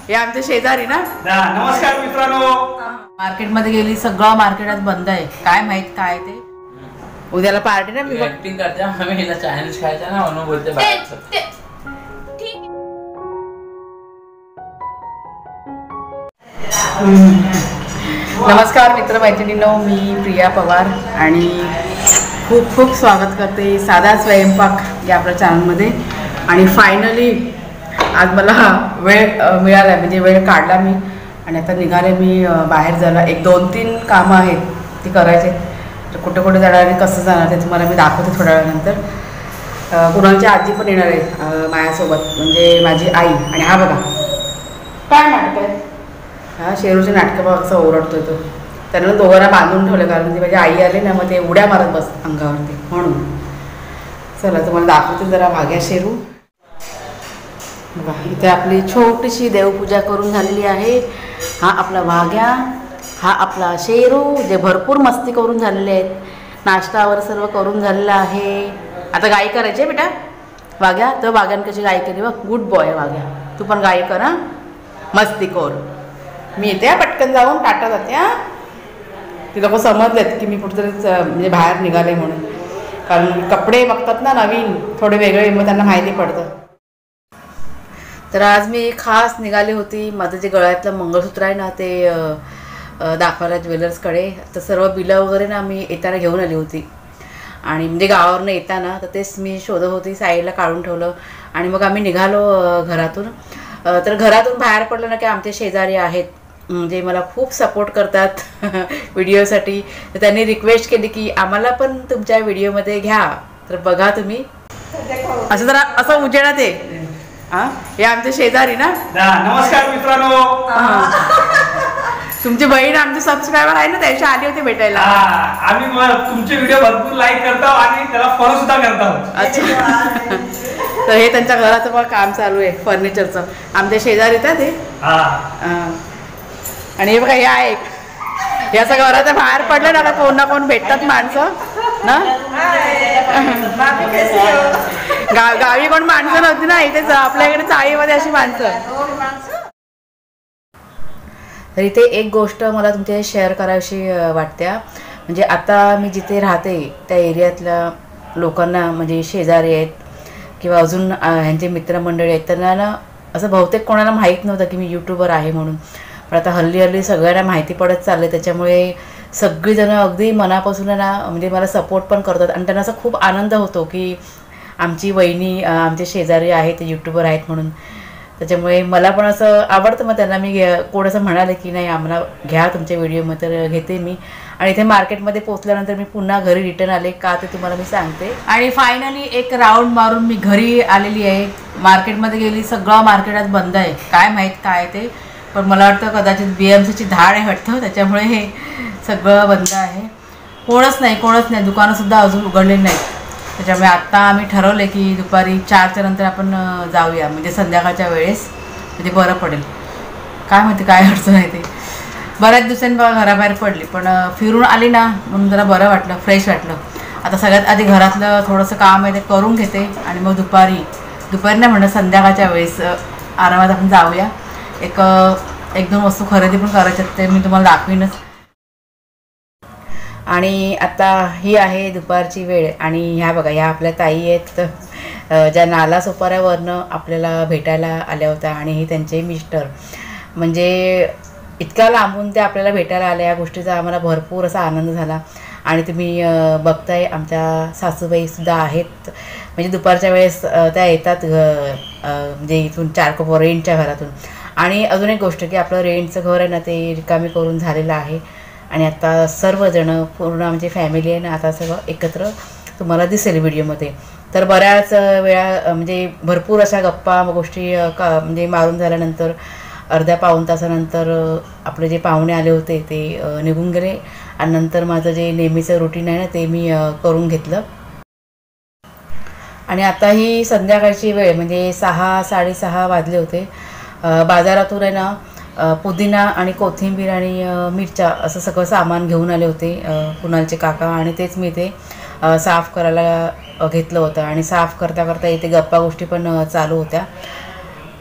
हे आमचे शेजारी ना। नमस्कार मित्रांनो। मार्केटमध्ये गेली, सगळं मार्केट आज बंद आहे, काय माहित काय ते। उद्याला पार्टी ना, मी ऍक्टिंग करते, आम्ही हिला चॅलेंज खायचा ना म्हणून बोलते बाहेर। नमस्कार मित्र मैत्रिणींनो, मी प्रिया पवार आणि खूप खूप स्वागत करते साधा स्वयंपाक या आपल्या चॅनलमध्ये। आणि फायनली आज मला वेळ मिळाला, म्हणजे वेळ काढला मी आणि आता निघाले मी बाहेर जायला। एक 2-3 कामं आहेत ती करायचे, तर कुठे कुठे जाणार आणि कसं जाणार ते तुम्हाला मी दाखवते थोड्या वेळानंतर। कुणालची आजी पण येणार आहे माझ्यासोबत, म्हणजे माझी आई। आणि हा बघा काय नाटक आहे, हा शेरूचे नाटकं बघ असं ओरडतोय तो। त्यांना दोघांना बांधून ठेवलं, कारण ती माझी आई आली ना, मग ते उड्या मारत बस अंगावरती म्हणून। चला तुम्हाला दाखवते जरा वाघ्या शेरू। बघा इथे आपली छोटीशी देवपूजा करून झालेली आहे। हा आपला वाघ्या, हा आपला शेरू, जे भरपूर मस्ती करून झालेले आहेत। नाश्तावर सर्व करून झालेलं आहे। आता गाई करायची आहे बेटा वाघ्या, तर वाघ्यानं कशी गाई केली बघ, गुड बॉय वाघ्या, तू पण गाई कर हा, मस्ती कर। मी येते पटकन जाऊन टाटा जाते हा। ती लोक समजलेत की मी कुठेतरी म्हणजे बाहेर निघाले म्हणून, कारण कपडे बघतात ना नवीन थोडे वेगळे, मग त्यांना माहिती पडतं। तर आज मी खास निघाली होती, माझं जे गळ्यातलं मंगळसूत्र आहे ना ते दाखवायला ज्वेलर्सकडे। तर सर्व बिलं वगैरे ना मी येताना घेऊन आली होती, आणि म्हणजे गावावरनं येताना तर तेच मी शोधत होती, साईडला काढून ठेवलं आणि मग आम्ही निघालो घरातून। तर घरातून बाहेर पडलं ना की आमचे शेजारी आहेत, म्हणजे मला खूप सपोर्ट करतात व्हिडिओसाठी। तर त्यांनी रिक्वेस्ट केली की आम्हाला पण तुमच्या व्हिडिओमध्ये घ्या, तर बघा तुम्ही असं जरा असं उजेडात आहे। हां हे आमचे शेजारी ना। नमस्कार मित्रांनो। तुमची बहीण आमची सबस्क्रायबर आहे ना, त्याशी आली होती भेटायला। आम्ही तुमचे व्हिडिओ भरपूर लाईक करतो आणि त्याला फॉलो सुद्धा करतो। अच्छा तर हे त्यांच्या घराचं पण काम चालू आहे फर्निचरचं, आमच्या शेजारी येतात ते। आणि हे बघा हे आहे याचं घराचं बाहेर पडलं ना, कोण ना कोण भेटतात माणसं ना। गावी कोण माणसं नव्हती ना, इथेच आपल्याकडे चाळीमध्ये अशी माणसं। तर इथे एक गोष्ट मला तुमच्या शेअर करावीशी वाटते, म्हणजे आता मी जिथे राहते त्या एरियातल्या लोकांना, म्हणजे शेजारी आहेत किंवा अजून ह्यांचे मित्रमंडळी आहेत, त्यांना ना असं बहुतेक कोणाला माहीत नव्हतं की मी यूट्यूबर आहे म्हणून। पण आता हल्ली हल्ली सगळ्यांना माहिती पडत चालले, त्याच्यामुळे सगळीजणं अगदी मनापासून ना म्हणजे मला सपोर्ट पण करतात, आणि त्यांना असा खूप आनंद होतो की आमची वहिनी आमचे शेजारी आहेत ते यूट्यूबर आहेत म्हणून। त्याच्यामुळे मला पण असं आवडतं, मग त्यांना मी कोण असं म्हणाले की नाही आम्हाला घ्या तुमच्या व्हिडिओमध्ये, तर घेते मी। आणि इथे मार्केटमध्ये पोचल्यानंतर मी पुन्हा घरी रिटर्न आले का ते तुम्हाला मी सांगते। आणि फायनली एक राऊंड मारून मी घरी आलेली आहे। मार्केटमध्ये गेली, सगळं मार्केट आज बंद आहे, काय माहीत काय ते, पण मला वाटतं कदाचित BMCची धाड आहे वाटतं, त्याच्यामुळे हे सगळं बंद आहे। कोणच नाही, दुकानंसुद्धा अजून उघडलेली नाही। त्याच्यामुळे आत्ता आम्ही ठरवलं की दुपारी 4च्या नंतर आपण जाऊया, म्हणजे संध्याकाळच्या वेळेस, म्हणजे बरं पडेल। काय माहिती काय अडचण आहे ते, बऱ्याच दिवसांनी बघा घराबाहेर पडली, पण फिरून आली ना म्हणून जरा बरं वाटलं, फ्रेश वाटलं। आता सगळ्यात आधी घरातलं थोडंसं काम आहे ते करून घेते, आणि मग दुपारी नाही म्हणलं संध्याकाळच्या वेळेस आरामात आपण जाऊया। एक 1-2 वस्तू खरेदी पण करायच्यात, ते मी तुम्हाला दाखवीनच। आणि आता ही आहे दुपारची वेळ, आणि ह्या बघा ह्या आपल्या ताई आहेत, ज्या नाला सोपाऱ्यावरनं आपल्याला भेटायला आल्या होत्या, आणि ही त्यांचे मिस्टर, म्हणजे इतक्या लांबून ते आपल्याला भेटायला आल्या, या गोष्टीचा आम्हाला भरपूर असा आनंद झाला। आणि तुम्ही बघताय आमच्या सासूबाईसुद्धा आहेत, म्हणजे दुपारच्या वेळेस त्या येतात म्हणजे इथून 4 रेंटच्या घरातून। आणि अजून एक गोष्ट की आपलं रेंटचं घर आहे ना ते रिकामी करून झालेलं आहे, आणि आता सर्वजणं पूर्ण आमची फॅमिली आहे ना आता सगळं एकत्र तुम्हाला दिसेल व्हिडिओमध्ये। तर बऱ्याच वेळा म्हणजे भरपूर अशा गप्पा गोष्टी म्हणजे मारून झाल्यानंतर अर्ध्या-पाऊण तासानंतर आपले जे पाहुणे आले होते ते निघून गेले, आणि नंतर माझं जे नेहमीचं रुटीन आहे ना ते मी करून घेतलं। आणि आता ही संध्याकाळची वेळ, म्हणजे 6-6:30 वाजले होते। बाजारातून आहे ना पुदिना आणि कोथिंबीर आणि मिरच्या असं सगळं सामान घेऊन आले होते कुणालचे काका, आणि तेच मी ते साफ करायला घेतलं होतं। आणि साफ करता करता इथे गप्पा गोष्टी पण चालू होत्या,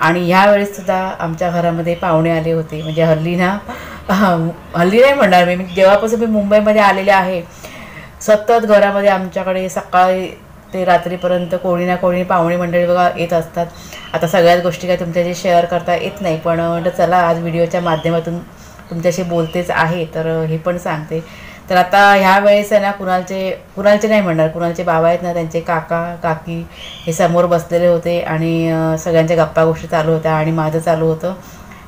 आणि ह्यावेळेससुद्धा आमच्या घरामध्ये पाहुणे आले होते. म्हणजे हल्ली नाही म्हणणार मी जेव्हापासून मी मुंबईमध्ये आलेले आहे सतत घरामध्ये आमच्याकडे सकाळी ते रात्रीपर्यंत कोणी ना कोणी पाहुणे मंडळी बघा येत असतात. आता सगळ्याच गोष्टी काय तुमच्याशी शेअर करता येत नाही, पण म्हटलं चला आज व्हिडिओच्या माध्यमातून तुमच्याशी बोलतेच आहे तर हे पण सांगते. तर आता ह्या वेळेस आहे ना कुणालचे नाही म्हणणार, कुणालचे बाबा आहेत ना त्यांचे काका काकी हे समोर बसलेले होते आणि सगळ्यांच्या गप्पा गोष्टी चालू होत्या आणि माझं चालू होतं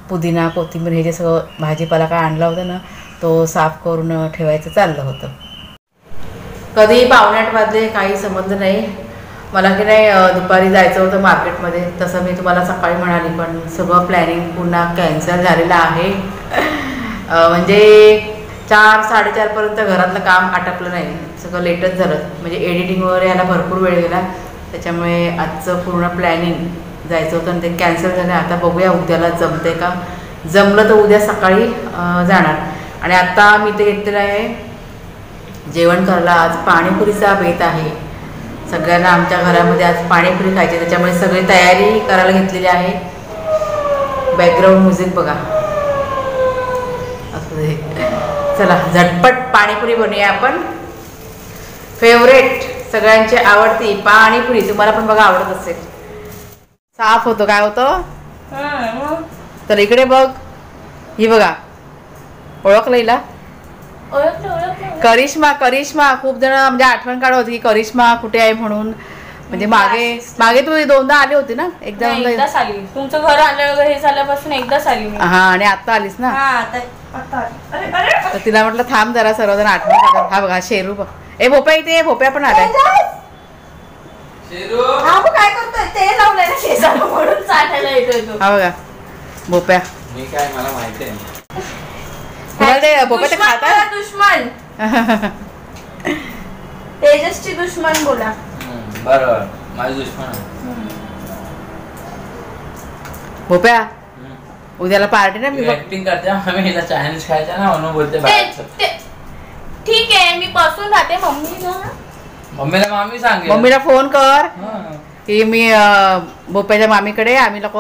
पुदिना कोथिंबीर हे जे सगळं भाजीपाला काय आणला होता ना तो साफ करून ठेवायचं चाललं होतं. कधी 7:45 वाजले काही समजलं नाही मला की नाही. दुपारी जायचं होतं मार्केटमध्ये तसं मी तुम्हाला सकाळी म्हणाली, पण सगळं प्लॅनिंग पुन्हा कॅन्सल झालेलं आहे. म्हणजे 4-4:30पर्यंत घरातलं काम आटपलं नाही, सगळं लेटच झालं. म्हणजे एडिटिंग वगैरे याला भरपूर वेळ गेला, त्याच्यामुळे आजचं पूर्ण प्लॅनिंग जायचं होतं आणि ते कॅन्सल झालं. आता बघूया उद्याला जमते का, जमलं तर उद्या सकाळी जाणार. आणि आता मी ते घेतलेलं आहे जेवण करायला. आज पाणीपुरीचा बेत आहे सगळ्यांना आमच्या घरामध्ये, आज पाणीपुरी खायची त्याच्यामुळे सगळी तयारी करायला घेतलेली आहे. बॅकग्राऊंड म्युझिक बघा असू दे. चला झटपट पाणीपुरी बनवूया आपण. फेवरेट सगळ्यांची आवडती पाणीपुरी, तुम्हाला पण बघा आवडत असेल. साफ होतो काय होतं तर इकडे बघ, ही बघा ओळखलं हिला, करिश्मा. खूप जण म्हणजे आठवण काढत होती की करिश्मा कुठे आहे म्हणून. म्हणजे मागे तू 2दा आली होती ना, एकदा आली तुमचं घर आलं हे झाल्यापासून एकदाच आली. हा आणि आता आलीस ना, तर तिला म्हटलं थांब जरा सर्वजण आठवण काढत. हा बघा शेरू बघ, ए भोप्या इथे, भोप्या पण आलाय. काय करतोय ते लावलंय ना शेजारी म्हणून चाटायला येतोय तो. हा बघा भोप्या, मी काय मला माहिती आहे ते भोप्या ते खातात. दुश्मन तेजसची दुश्मन बोला. बरोबर माझी दुश्मन. भोप्या उद्याला पार्टी ना, मी ऍक्टिंग करते आम्ही हिला चॅलेंज खायचा ना म्हणून बोलते. ठीक आहे मी बसून राहते. मम्मीला मामी सांगे, मम्मीला फोन कर की मी भोप्याच्या मामीकडे आम्ही लोक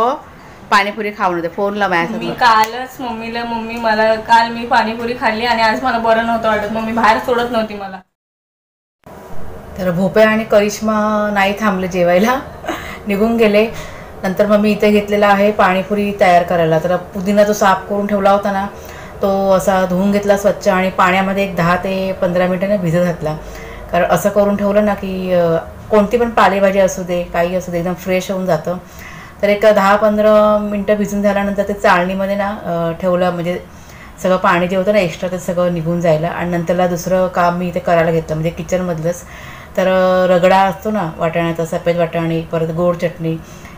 पाणीपुरी खाऊन होते. फोन ला मी कालच मम्मी मला काल मी पाणीपुरी खाल्ली आणि आज मला बरं नव्हतं वाटत, मम्मी बाहेर सोडत नव्हती मला. तर भोप्या आणि करिश्मा नाही थांबले जेवायला, निघून गेले. नंतर मग मी इथे घेतलेला आहे पाणीपुरी तयार करायला. तर पुदिना जो साफ करून ठेवला होता ना तो असा धुवून घेतला स्वच्छ आणि पाण्यामध्ये एक 10 ते 15 मिनिटांनी भिजत घातला. कारण असं करून ठेवलं ना की कोणती पण पालेभाजी असू दे काही असू दे एकदम फ्रेश होऊन जातं. तर एक 10-15 मिनटं भिजून झाल्यानंतर ते चाळणीमध्ये ना ठेवलं, म्हणजे सगळं पाणी जे होतं ना एक्स्ट्रा ते सगळं निघून जायला. आणि नंतरला दुसरं काम मी इथे करायला घेतलं म्हणजे किचनमधलंच. तर रगडा असतो ना वाटाण्याचा, सफेद वाटाणे, परत गोड चटणी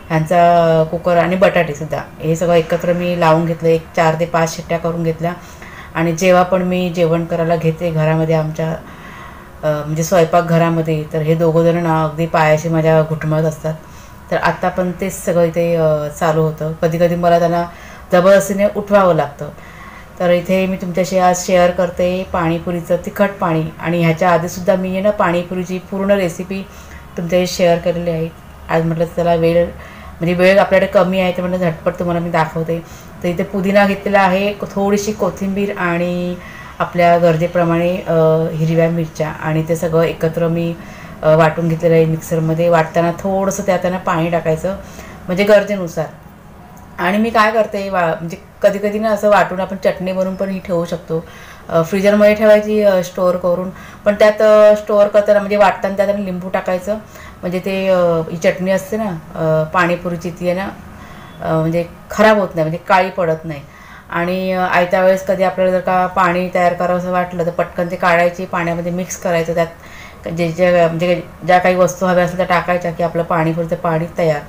ह्यांचा कुकर आणि बटाटेसुद्धा हे सगळं एकत्र मी लावून घेतलं. एक 4 ते 5 शिट्ट्या करून घेतल्या. आणि जेव्हा पण मी जेवण करायला घेते घरामध्ये आमच्या म्हणजे स्वयंपाकघरामध्ये, तर हे दोघंजण ना अगदी पायाशी माझ्या घुटमळत असतात. तर आत्ता पण तेच सगळं इथे चालू होतं. कधी कधी मला त्यांना जबरदस्तीने उठवावं लागतं. तर इथे मी तुमच्याशी आज शेअर करते पाणीपुरीचं तिखट पाणी. आणि ह्याच्या आधीसुद्धा मी ना पाणीपुरीची पूर्ण रेसिपी तुमच्याशी शेअर केलेली आहे. आज म्हटलं त्याला वेळ आपल्याकडे कमी आहे तर म्हटलं झटपट तुम्हाला मी दाखवते. तर इथे पुदिना घेतलेला आहे, थोडीशी कोथिंबीर आणि आपल्या गरजेप्रमाणे हिरव्या मिरच्या आणि ते सगळं एकत्र मी वाटून घेतलेलं आहे मिक्सरमध्ये. वाटताना थोडंसं त्यात पाणी टाकायचं म्हणजे गरजेनुसार. आणि मी काय करते म्हणजे कधी कधी ना असं वाटून आपण चटणी बनवून पण ही ठेवू शकतो, फ्रीजरमध्ये ठेवायची स्टोअर करून. पण त्यात स्टोअर करताना म्हणजे वाटताना त्यात लिंबू टाकायचं म्हणजे ते ही चटणी असते ना पाणीपुरीची ती आहे ना म्हणजे खराब होत नाही, म्हणजे काळी पडत नाही. आणि आयत्या वेळेस कधी आपल्याला जर का पाणी तयार करावं असं वाटलं तर पटकन ते काढायची, पाण्यामध्ये मिक्स करायचं. त्यात म्हणजे ज्या काही वस्तू हव्या असतील त्या टाकायच्या की आपलं पाणीपुरीचं पाणी तयार.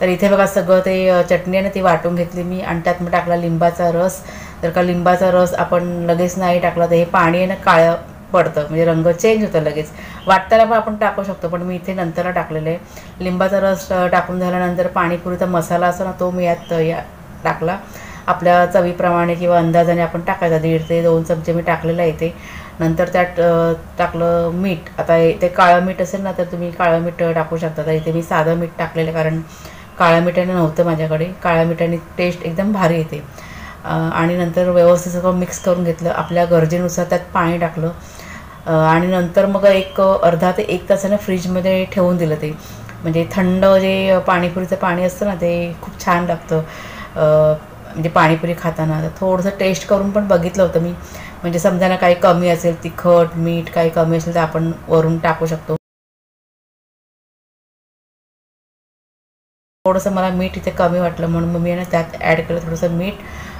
तर इथे बघा सगळं ते चटणी आहे ना ती वाटून घेतली मी आणि त्यात मग टाकला लिंबाचा रस. जर का लिंबाचा रस आपण लगेच नाही टाकला तर हे पाणी आहे ना काळं पडतं, म्हणजे रंग चेंज होतं लगेच. वाटताना पण आपण टाकू शकतो पण मी इथे नंतरला टाकलेलं आहे. लिंबाचा रस टाकून झाल्यानंतर पाणीपुरीचा मसाला असतो ना तो मी यात टाकला. आपल्या चवीप्रमाणे किंवा अंदाजाने आपण टाकायचा. 1.5 ते 2 चमचे मी टाकलेलं आहे इथे. नंतर त्यात टाकलं मीठ. आता ते काळं मीठ असेल ना तर तुम्ही काळं मीठ टाकू शकता. तर इथे मी साधं मीठ टाकलेलं कारण काळ्या मिठाने नव्हतं माझ्याकडे. काळ्या मिठाने टेस्ट एकदम भारी येते. आणि नंतर व्यवस्थित सगळं मिक्स करून घेतलं. आपल्या गरजेनुसार त्यात पाणी टाकलं आणि नंतर मग एक अर्धा ते 1 तासानं फ्रीजमध्ये ठेवून दिलं ते. म्हणजे थंड जे पाणीपुरीचं पाणी असतं ना ते खूप छान लागतं म्हणजे पाणीपुरी खाताना. थोडंसं टेस्ट करून पण बघितलं होतं मी, म्हणजे समजा ना काही कमी असेल, तिखट मीठ काही कमी असेल तर आपण वरून टाकू शकतो. थोडंसं मला मीठ इथे कमी वाटलं म्हणून मग मी ना त्यात ॲड केलं थोडंसं मीठ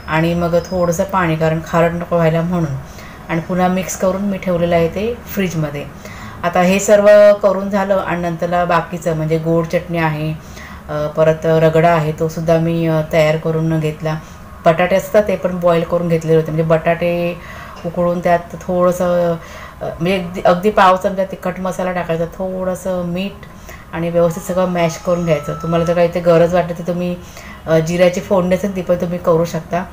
आणि मग थोडंसं पाणी, कारण खारट नको व्हायला म्हणून. आणि पुन्हा मिक्स करून मी ठेवलेलं आहे ते फ्रीजमध्ये. आता हे सर्व करून झालं आणि नंतरला बाकीचं म्हणजे गोड चटणी आहे, परत रगडा आहे, तो सुद्धा मी तयार करून घेतला. बटाटे असतात ते पण बॉईल करून घेतलेले होते. म्हणजे बटाटे उकळून त्यात थोडंसं म्हणजे अगदी पाव चमचा तिखट मसाला टाकायचा, थोडंसं मीठ आणि व्यवस्थित सगळं मॅश करून घ्यायचं. तुम्हाला जर काही ते गरज वाटते तर तुम्ही जिऱ्याची फोडणी असेल ती पण तुम्ही करू शकता.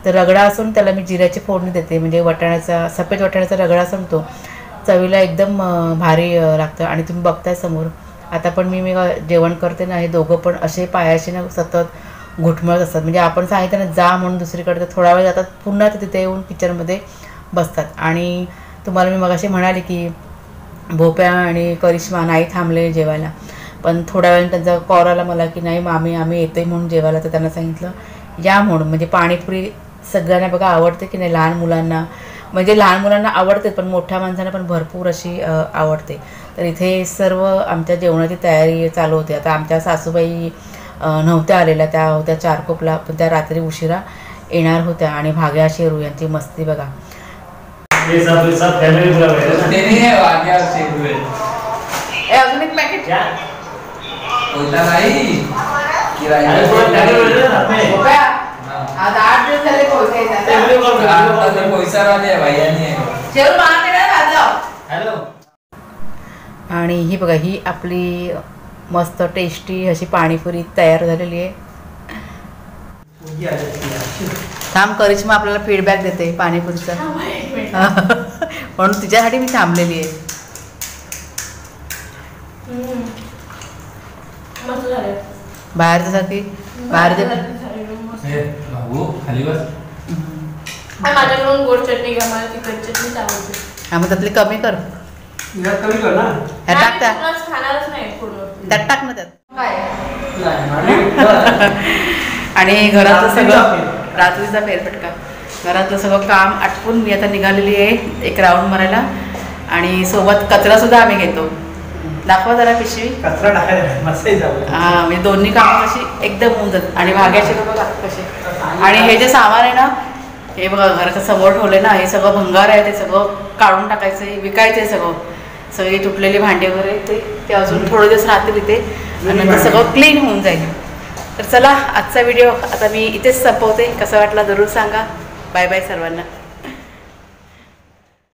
तर रगडा असून त्याला मी जिऱ्याची फोडणी देते, म्हणजे वाटाण्याचा सफेद वाटाण्याचा रगडा असून तो चवीला एकदम भारी लागतं. आणि तुम्ही बघताय समोर आता पण मी जेवण करते ना, हे दोघं पण असे पायाशी ना सतत घुटमळत असतात. म्हणजे आपण सांगितलं ना जा म्हणून दुसरीकडे, तर थोडा वेळ जातात पुन्हा ते तिथे येऊन किचनमध्ये बसतात. आणि तुम्हाला मी मगाशी म्हणाले की भोप्या आणि करिश्मा नाही थांबले जेवायला, पण थोड्या वेळाने त्यांचा कॉल आला मला की नाही मामी आम्ही येतोय म्हणून जेवायला. तर त्यांना सांगितलं या म्हणून. म्हणजे पाणीपुरी सगळ्यांना बघा आवडते की नाही, लहान मुलांना, म्हणजे लहान मुलांना आवडते पण मोठ्या माणसांना पण भरपूर अशी आवडते. तर इथे सर्व आमच्या जेवणाची तयारी चालू होती. आता आमच्या सासूबाई नव्हत्या आलेल्या, त्या होत्या चारकोपला, पण त्या रात्री उशिरा येणार होत्या. आणि भाग्या शेरू यांची मस्ती बघा. अजून एक पॅकेट आज 8 दिवस झाले आणि ही बघा ही आपली मस्त टेस्टी अशी पाणीपुरी तयार झालेली आहे. थांब करिश्मा आपल्याला फीडबॅक देते पाणीपुरीचा म्हणून तिच्यासाठी मी थांबलेली आहे. बाहेरच्यासाठी माझ्याकडून गोड चटणी घ्या, मला तिखट चटणी आवडते. हा मग त्यातली कमी कर, कमी कर ना. टाक त्या खाणारच नाही पूर्ण, त्यात टाक ना त्यात. आणि घरातलं सगळं रात्रीचा फेरफटका, घरातलं सगळं काम आटपून मी आता निघालेली आहे एक राऊंड मारायला. आणि सोबत कचरा सुद्धा आम्ही घेतो. दाखवा जरा पिशवी. कचरा टाकायला मस्तही जाऊ. हां म्हणजे दोन्ही कामं कशी एकदम होऊन जातात. आणि भाग्याचे बघा कसे. आणि हे जे सामान आहे ना हे बघा घराच्या समोर ठेवले ना, हे सगळं भंगार आहे, ते सगळं काढून टाकायचं आहे, विकायचं आहे सगळं. सगळी तुटलेली भांडी वगैरे ते अजून थोडे दिवस राहतील इथे आणि नंतर सगळं क्लीन होऊन जाईल. तर चला आजचा व्हिडिओ आता मी इथेच संपवते. कसा वाटला जरूर सांगा. बाय बाय सर्वांना.